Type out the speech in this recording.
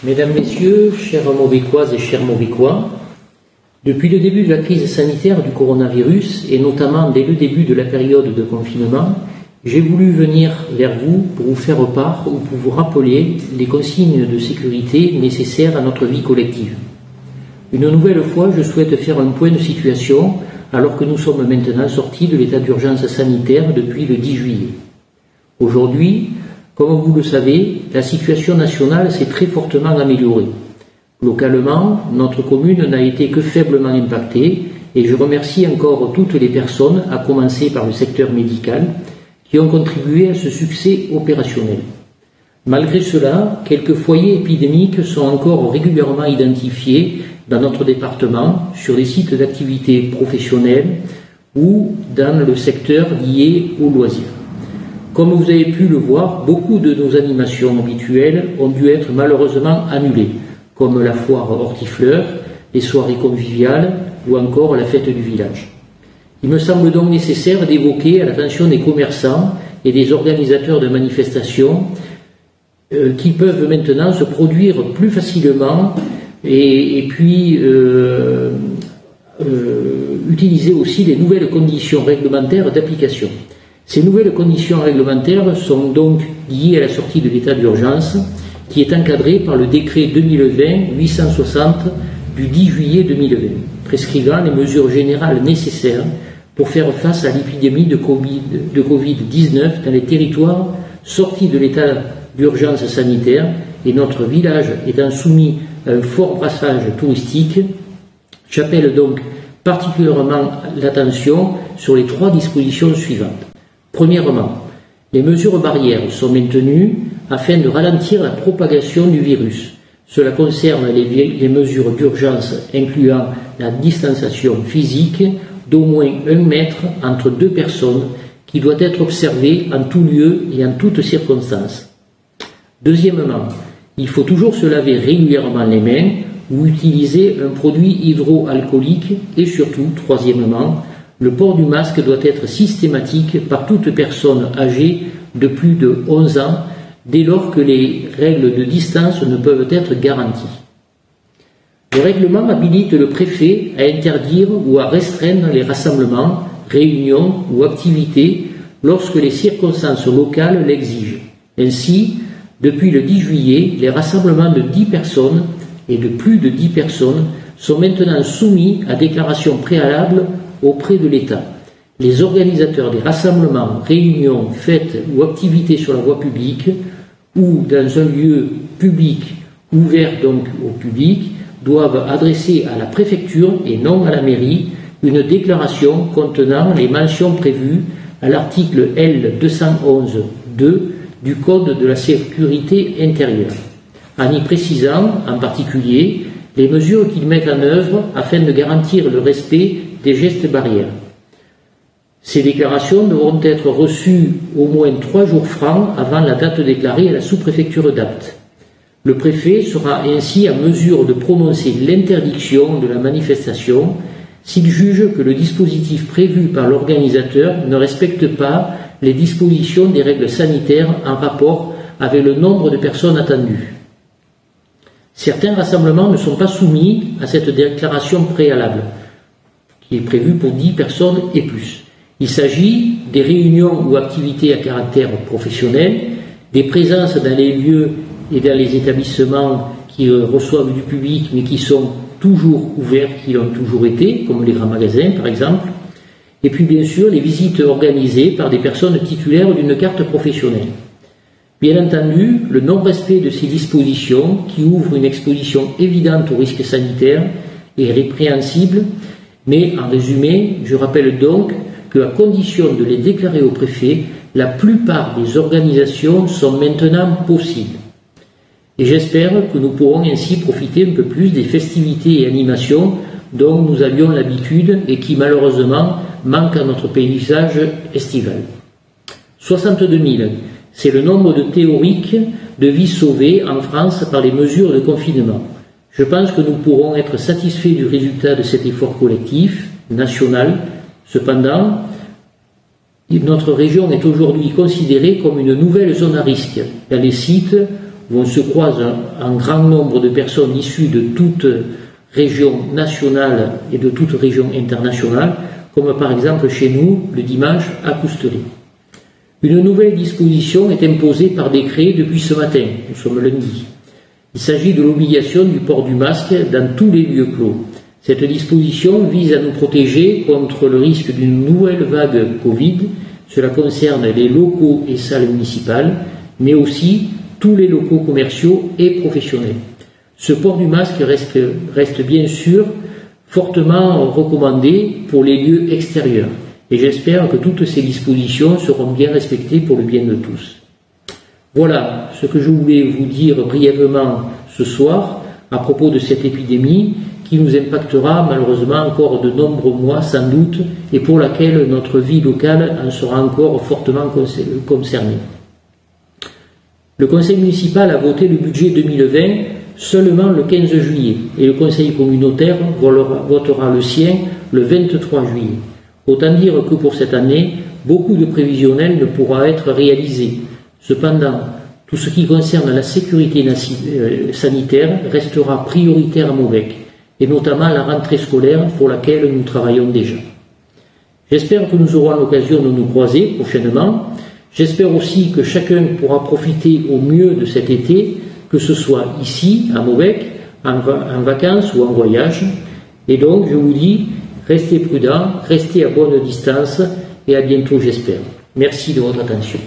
Mesdames, Messieurs, chères Mauvaicoises et chers Mauvaicois, depuis le début de la crise sanitaire du coronavirus, et notamment dès le début de la période de confinement, j'ai voulu venir vers vous pour vous faire part ou pour vous rappeler les consignes de sécurité nécessaires à notre vie collective. Une nouvelle fois, je souhaite faire un point de situation alors que nous sommes maintenant sortis de l'état d'urgence sanitaire depuis le 10 juillet. Aujourd'hui, comme vous le savez, la situation nationale s'est très fortement améliorée. Localement, notre commune n'a été que faiblement impactée et je remercie encore toutes les personnes, à commencer par le secteur médical, qui ont contribué à ce succès opérationnel. Malgré cela, quelques foyers épidémiques sont encore régulièrement identifiés dans notre département, sur les sites d'activité professionnelles ou dans le secteur lié aux loisirs. Comme vous avez pu le voir, beaucoup de nos animations habituelles ont dû être malheureusement annulées, comme la foire hortifleurs, les soirées conviviales ou encore la fête du village. Il me semble donc nécessaire d'évoquer à l'attention des commerçants et des organisateurs de manifestations qui peuvent maintenant se produire plus facilement et puis utiliser aussi les nouvelles conditions réglementaires d'application. Ces nouvelles conditions réglementaires sont donc liées à la sortie de l'état d'urgence qui est encadré par le décret 2020-860 du 10 juillet 2020, prescrivant les mesures générales nécessaires pour faire face à l'épidémie de Covid-19 dans les territoires sortis de l'état d'urgence sanitaire et notre village étant soumis à un fort brassage touristique. J'appelle donc particulièrement l'attention sur les trois dispositions suivantes. Premièrement, les mesures barrières sont maintenues afin de ralentir la propagation du virus. Cela concerne les mesures d'urgence incluant la distanciation physique d'au moins 1 mètre entre 2 personnes qui doit être observée en tout lieu et en toutes circonstances. Deuxièmement, il faut toujours se laver régulièrement les mains ou utiliser un produit hydroalcoolique et surtout, troisièmement, le port du masque doit être systématique par toute personne âgée de plus de 11 ans dès lors que les règles de distance ne peuvent être garanties. Le règlement habilite le préfet à interdire ou à restreindre les rassemblements, réunions ou activités lorsque les circonstances locales l'exigent. Ainsi, depuis le 10 juillet, les rassemblements de 10 personnes et de plus de 10 personnes sont maintenant soumis à déclaration préalable auprès de l'État. Les organisateurs des rassemblements, réunions, fêtes ou activités sur la voie publique ou dans un lieu public ouvert donc au public doivent adresser à la préfecture et non à la mairie une déclaration contenant les mentions prévues à l'article L211-2 du Code de la sécurité intérieure, en y précisant en particulier les mesures qu'ils mettent en œuvre afin de garantir le respect des gestes barrières. Ces déclarations devront être reçues au moins 3 jours francs avant la date déclarée à la sous-préfecture d'Apt. Le préfet sera ainsi en mesure de prononcer l'interdiction de la manifestation s'il juge que le dispositif prévu par l'organisateur ne respecte pas les dispositions des règles sanitaires en rapport avec le nombre de personnes attendues. Certains rassemblements ne sont pas soumis à cette déclaration préalable, qui est prévue pour 10 personnes et plus. Il s'agit des réunions ou activités à caractère professionnel, des présences dans les lieux et dans les établissements qui reçoivent du public mais qui sont toujours ouverts, qui l'ont toujours été, comme les grands magasins par exemple, et puis bien sûr les visites organisées par des personnes titulaires d'une carte professionnelle. Bien entendu, le non-respect de ces dispositions, qui ouvrent une exposition évidente aux risques sanitaires, est répréhensible, mais en résumé, je rappelle donc qu'à condition de les déclarer au préfet, la plupart des organisations sont maintenant possibles. Et j'espère que nous pourrons ainsi profiter un peu plus des festivités et animations dont nous avions l'habitude et qui malheureusement manquent à notre paysage estival. 62 000, c'est le nombre de théoriques de vies sauvées en France par les mesures de confinement. Je pense que nous pourrons être satisfaits du résultat de cet effort collectif, national. Cependant, notre région est aujourd'hui considérée comme une nouvelle zone à risque dans les sites où on se croise un grand nombre de personnes issues de toutes régions nationales et de toutes régions internationales, comme par exemple chez nous le dimanche à Coustelet. Une nouvelle disposition est imposée par décret depuis ce matin, nous sommes lundi. Il s'agit de l'obligation du port du masque dans tous les lieux clos. Cette disposition vise à nous protéger contre le risque d'une nouvelle vague Covid. Cela concerne les locaux et salles municipales, mais aussi tous les locaux commerciaux et professionnels. Ce port du masque reste bien sûr fortement recommandé pour les lieux extérieurs. Et j'espère que toutes ces dispositions seront bien respectées pour le bien de tous. Voilà ce que je voulais vous dire brièvement ce soir à propos de cette épidémie qui nous impactera malheureusement encore de nombreux mois sans doute et pour laquelle notre vie locale en sera encore fortement concernée. Le conseil municipal a voté le budget 2020 seulement le 15 juillet et le conseil communautaire votera le sien le 23 juillet. Autant dire que pour cette année, beaucoup de prévisionnel ne pourra être réalisé. Cependant, tout ce qui concerne la sécurité sanitaire restera prioritaire à Maubec, et notamment la rentrée scolaire pour laquelle nous travaillons déjà. J'espère que nous aurons l'occasion de nous croiser prochainement. J'espère aussi que chacun pourra profiter au mieux de cet été, que ce soit ici, à Maubec, en vacances ou en voyage. Et donc, je vous dis, restez prudents, restez à bonne distance et à bientôt, j'espère. Merci de votre attention.